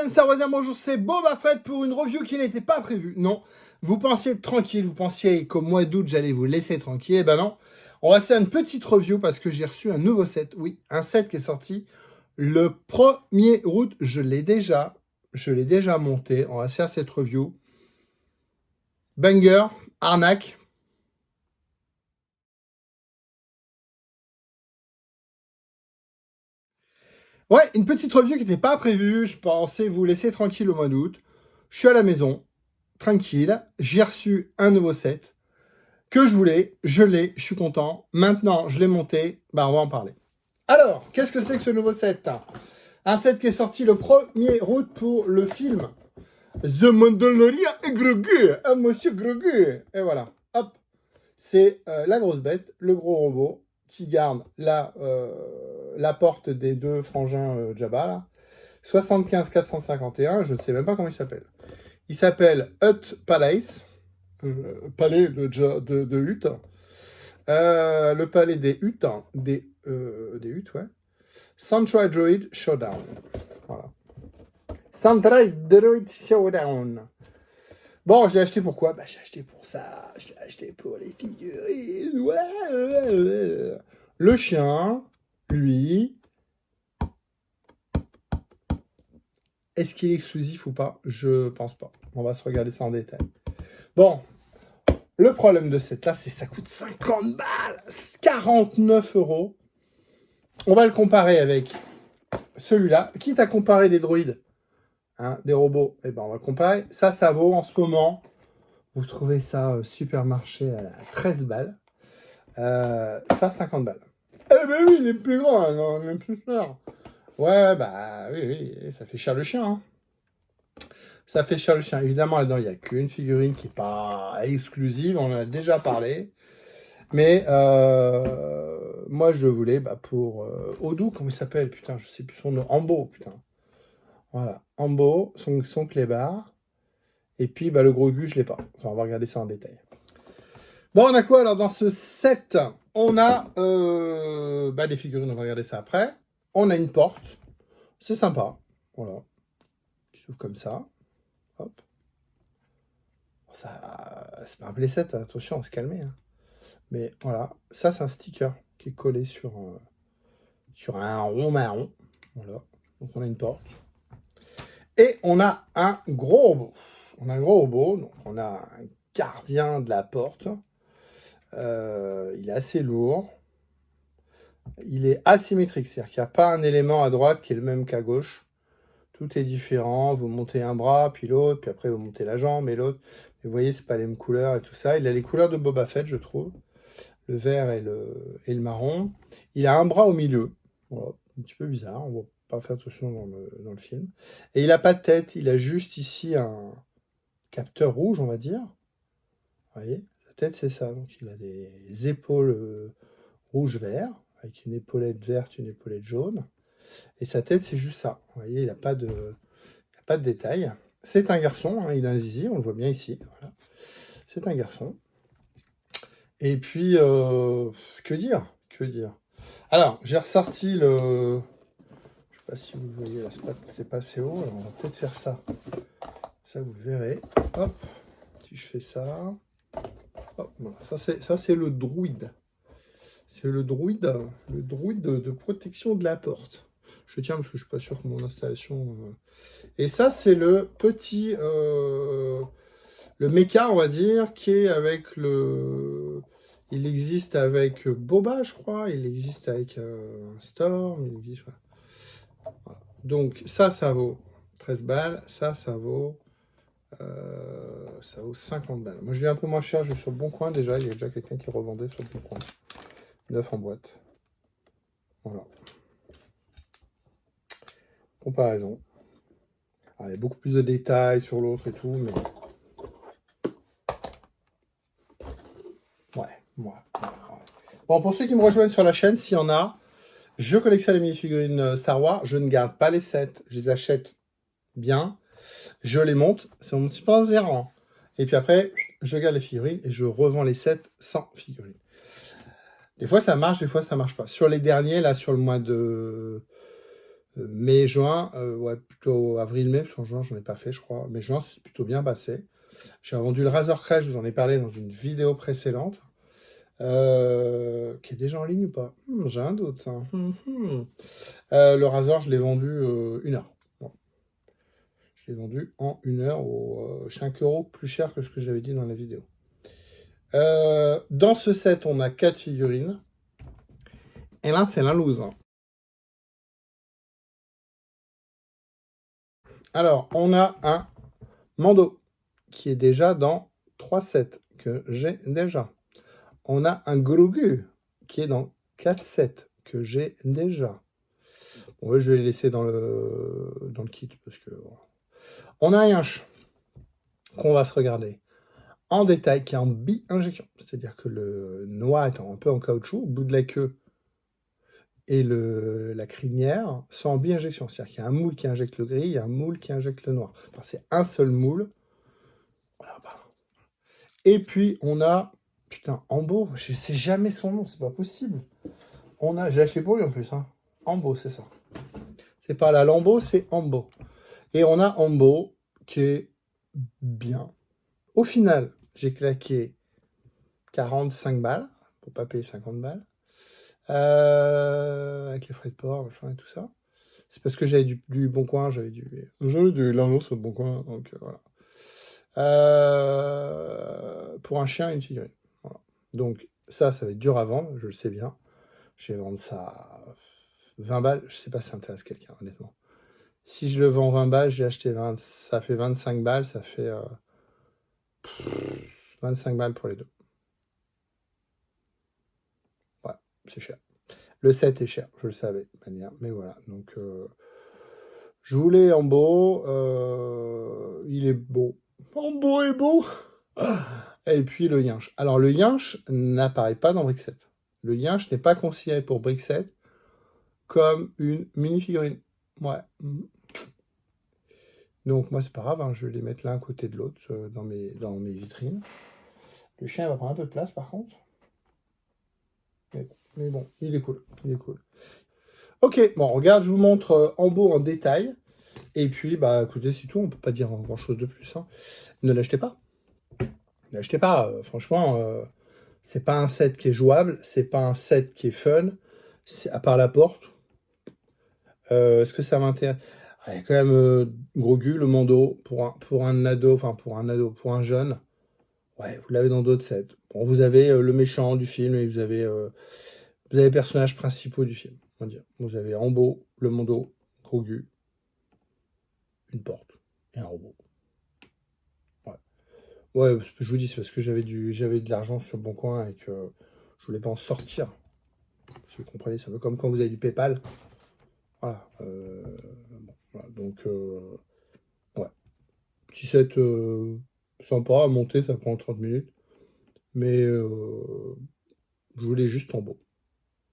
Star Warsian, bonjour, c'est Boba Fett pour une review qui n'était pas prévue. Non, vous pensiez être tranquille, vous pensiez qu'au mois d'août, j'allais vous laisser tranquille. Eh ben non, on va faire une petite review parce que j'ai reçu un nouveau set. Oui, un set qui est sorti le 1er août. Je l'ai déjà monté. On va faire cette review. Banger, arnaque. Ouais, une petite review qui n'était pas prévue. Je pensais vous laisser tranquille au mois d'août. Je suis à la maison, tranquille. J'ai reçu un nouveau set que je voulais. Je l'ai, je suis content. Maintenant, je l'ai monté. Bah, on va en parler. Alors, qu'est-ce que c'est que ce nouveau set? Un set qui est sorti le 1er août pour le film The Mandalorian et Grogu. Ah, monsieur Grogu. Et voilà, hop. C'est la grosse bête, le gros robot qui garde la porte des deux frangins Jabba, là. 75 451, je ne sais même pas comment il s'appelle. Il s'appelle Hutt Palace, palais de Hutt. Le palais des Hutt, des Hutt, ouais. Central Droid Showdown. Voilà. Central Droid Showdown. Bon, je l'ai acheté pour quoi? Bah, j'ai acheté pour ça. Je l'ai acheté pour les figurines. Ouais. Le chien, lui, est-ce qu'il est exclusif ou pas? Je pense pas. On va se regarder ça en détail. Bon, le problème de cette là, c'est que ça coûte 50 balles, 49 €. On va le comparer avec celui-là. Quitte à comparer des droïdes, hein, des robots, eh ben on va comparer. Ça vaut en ce moment, vous trouvez ça au supermarché à 13 balles. Ça, 50 balles. Eh ben oui, il est plus grand, hein, il est plus cher. Ouais, bah oui, ça fait cher le chien. Hein. Ça fait cher le chien. Évidemment, là-dedans, il n'y a qu'une figurine qui n'est pas exclusive, on en a déjà parlé. Mais moi, je voulais pour Odou, comment il s'appelle? Putain, je sais plus son nom. Ambo, putain. Voilà, Ambo, son clébard. Et puis, le gros Gu, je l'ai pas. Enfin, on va regarder ça en détail. Bon, on a quoi alors dans ce set? On a des figurines, on va regarder ça après. On a une porte. C'est sympa. Voilà. Qui s'ouvre comme ça. Hop. Ça, c'est pas un playset, attention, on va se calmer. Hein. Mais voilà, ça c'est un sticker qui est collé sur un rond marron. Voilà, donc on a une porte. Et on a un gros robot. Donc on a un gardien de la porte. Il est assez lourd. Il est asymétrique, c'est-à-dire qu'il n'y a pas un élément à droite qui est le même qu'à gauche. Tout est différent. Vous montez un bras, puis l'autre, puis après vous montez la jambe et l'autre. Vous voyez, c'est pas les mêmes couleurs et tout ça. Il a les couleurs de Boba Fett, je trouve. Le vert et le marron. Il a un bras au milieu. Voilà, un petit peu bizarre. On ne va pas faire attention dans le film. Et il n'a pas de tête. Il a juste ici un capteur rouge, on va dire. Vous voyez, la tête, c'est ça. Donc, il a des épaules rouge-vert, avec une épaulette verte, une épaulette jaune. Et sa tête, c'est juste ça. Vous voyez, il n'a pas de détails. C'est un garçon, hein, il a un zizi, on le voit bien ici. Voilà. C'est un garçon. Et puis, que dire? Alors, j'ai ressorti le... Je sais pas si vous le voyez, là, c'est pas assez haut. Alors, on va peut-être faire ça. Ça, vous le verrez. Hop, si je fais ça... Hop, voilà. Ça, c'est le droïde. C'est le droïde de protection de la porte. Je tiens parce que je suis pas sûr que mon installation... Et ça, c'est le petit... le méca, on va dire, qui est avec le... Il existe avec Boba, je crois. Il existe avec Storm. Il existe... Voilà. Donc, ça vaut 13 balles. Ça vaut 50 balles. Moi, je l'ai un peu moins cher. Je vais sur le Bon Coin déjà. Il y a déjà quelqu'un qui revendait sur le Bon Coin. 9 en boîte. Voilà. Comparaison. Alors, il y a beaucoup plus de détails sur l'autre et tout, mais... Ouais. Bon, pour ceux qui me rejoignent sur la chaîne, s'il y en a, je collectionne les mini-figurines Star Wars. Je ne garde pas les sets. Je les achète bien. Je les monte. C'est mon petit pain zéro. Et puis après, je garde les figurines et je revends les sets sans figurines. Des fois, ça marche, des fois, ça marche pas. Sur les derniers, là, sur le mois de Mai, juin, ouais, plutôt avril-mai, parce qu'en juin, j'en ai pas fait, je crois. Mais juin, c'est plutôt bien passé. J'ai vendu le Razor Crest, je vous en ai parlé dans une vidéo précédente, qui est déjà en ligne ou pas? J'ai un doute, hein. Le Razor, je l'ai vendu 1 heure. Bon. Je l'ai vendu en 1 heure au 5 euros plus cher que ce que j'avais dit dans la vidéo. Dans ce set, on a 4 figurines. Et là, c'est la loose. Alors, on a un Mando qui est déjà dans 3 sets que j'ai déjà. On a un Grogu qui est dans 4 sets que j'ai déjà. Bon, je vais les laisser dans le kit parce que bon. On a un Yinche qu'on va se regarder en détail qui est en bi-injection. C'est-à-dire que le noix est un peu en caoutchouc, au bout de la queue et la crinière sont en bi-injection. C'est-à-dire qu'il y a un moule qui injecte le gris, il y a un moule qui injecte le noir. Enfin, c'est un seul moule. Voilà, bah. Et puis, on a... Putain, Ambo, je sais jamais son nom, c'est pas possible. J'ai acheté pour lui en plus. Hein. Ambo, c'est ça. C'est pas la Lambo, c'est Ambo. Et on a Ambo qui est bien. Au final, j'ai claqué 45 balles pour pas payer 50 balles. Avec les frais de port, machin et tout ça. C'est parce que j'avais du Bon Coin, j'avais de l'argent sur le Bon Coin, donc voilà. Pour un chien et une figurine. Voilà. Donc ça va être dur à vendre, je le sais bien. Je vais vendre ça 20 balles, je sais pas si ça intéresse quelqu'un, honnêtement. Si je le vends 20 balles, j'ai acheté 20, ça fait 25 balles, ça fait 25 balles pour les deux. Ouais, c'est cher. Le set est cher, je le savais, mais voilà. Donc, je voulais Ambo, il est beau. Ambo est beau. Et puis le Yinche. Alors, le Yinche n'apparaît pas dans Brickset. Le Yinche n'est pas considéré pour Brickset comme une mini-figurine. Ouais. Donc, moi, c'est pas grave, hein, je vais les mettre l'un à côté de l'autre dans mes vitrines. Le chien va prendre un peu de place, par contre. Mais bon, il est cool. Il est cool. Ok, bon, regarde, je vous montre Ambo en détail. Et puis, bah, écoutez, c'est tout. On peut pas dire grand-chose de plus. Hein. Ne l'achetez pas. Ne l'achetez pas. Franchement, c'est pas un set qui est jouable. C'est pas un set qui est fun. À part la porte. Est-ce que ça m'intéresse? Il y a quand même Grogu, le Mando, pour un ado, enfin pour un jeune. Ouais, vous l'avez dans d'autres sets. Bon, vous avez le méchant du film et vous avez les personnages principaux du film. On va dire. Vous avez Ambo, le Mando, Grogu, une porte et un robot. Ouais. Ouais, je vous dis, c'est parce que j'avais de l'argent sur Bon Coin et que je voulais pas en sortir. Si vous comprenez, c'est un peu comme quand vous avez du PayPal. Voilà. Bon, voilà. Donc, ouais. Petit set sympa à monter, ça prend 30 minutes. Mais je voulais juste en beau.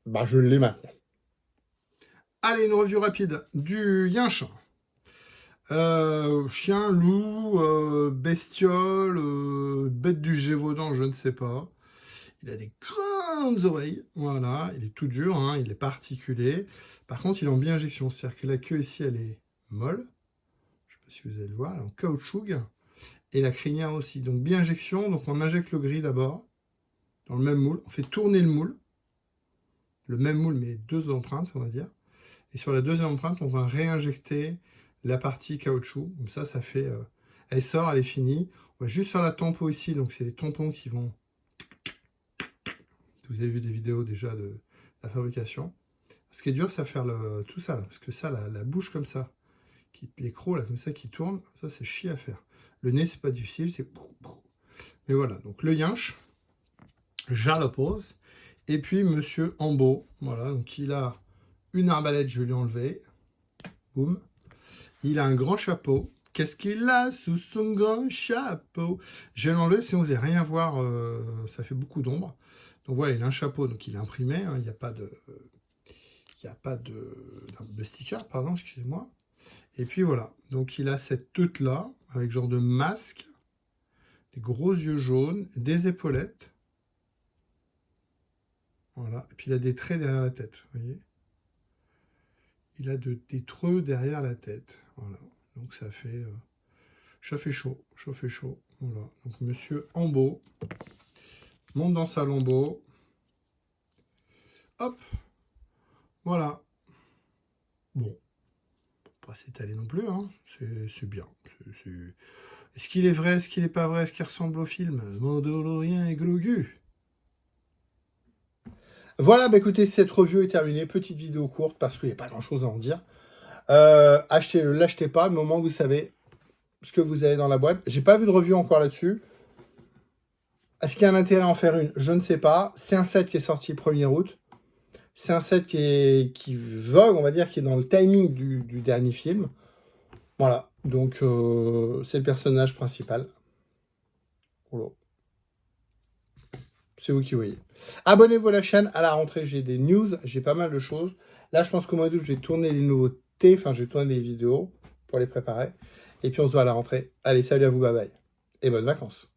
Bah, je l'ai maintenant. Allez, une revue rapide du Yinche. Chien, loup, bestiole, bête du Gévaudan, je ne sais pas. Il a des grandes oreilles, voilà, il est tout dur, hein, il est pas articulé. Par contre, il est en bi-injection, c'est-à-dire que la queue ici, elle est molle. Je ne sais pas si vous allez le voir, elle est en caoutchouc. Et la crinière aussi. Donc bi-injection, donc on injecte le gris d'abord, dans le même moule. On fait tourner le même moule, mais 2 empreintes, on va dire. Et sur la deuxième empreinte, on va réinjecter la partie caoutchouc. Comme ça fait... elle sort, elle est finie. On va juste faire la tempo ici, donc c'est les tampons qui vont... Vous avez vu des vidéos déjà de la fabrication. Ce qui est dur, c'est à faire tout ça, là, parce que ça, la bouche comme ça, les crocs là, comme ça qui tournent, ça c'est chier à faire. Le nez, c'est pas difficile, c'est... Mais voilà, donc le Yinche, j'allopose. Et puis Monsieur Ambo, voilà, donc il a une arbalète, je vais lui enlever. Boum. Il a un grand chapeau. Qu'est-ce qu'il a sous son grand chapeau? Je vais l'enlever, sinon vous n'allez rien voir, ça fait beaucoup d'ombre. Donc voilà, il a un chapeau, donc il est imprimé, hein, il n'y a pas de sticker, pardon, excusez-moi. Et puis voilà, donc il a cette teute-là, avec genre de masque, des gros yeux jaunes, des épaulettes. Voilà, et puis il a des traits derrière la tête, vous voyez. il a des treux derrière la tête. Voilà. Donc ça fait chaud. Voilà. Donc Monsieur Ambo monte dans sa lambeau. Hop. Voilà. Bon. Pas s'étaler non plus, hein. C'est bien. Est-ce qu'il est vrai, est-ce qu'il n'est pas vrai, est-ce qu'il ressemble au film Mandalorien et Grogu? Voilà, bah écoutez, cette review est terminée. Petite vidéo courte parce qu'il n'y a pas grand-chose à en dire. Achetez-le, l'achetez pas, le moment où vous savez ce que vous avez dans la boîte. J'ai pas vu de review encore là-dessus. Est-ce qu'il y a un intérêt à en faire une? Je ne sais pas. C'est un set qui est sorti le 1er août. C'est un set qui vogue, on va dire, qui est dans le timing du dernier film. Voilà, donc c'est le personnage principal. Voilà. C'est vous qui voyez. Abonnez-vous à la chaîne. À la rentrée, j'ai des news, j'ai pas mal de choses. Là, je pense qu'au mois d'août, j'ai tourné les nouveautés, enfin, j'ai tourné les vidéos pour les préparer. Et puis, on se voit à la rentrée. Allez, salut à vous, bye bye. Et bonnes vacances.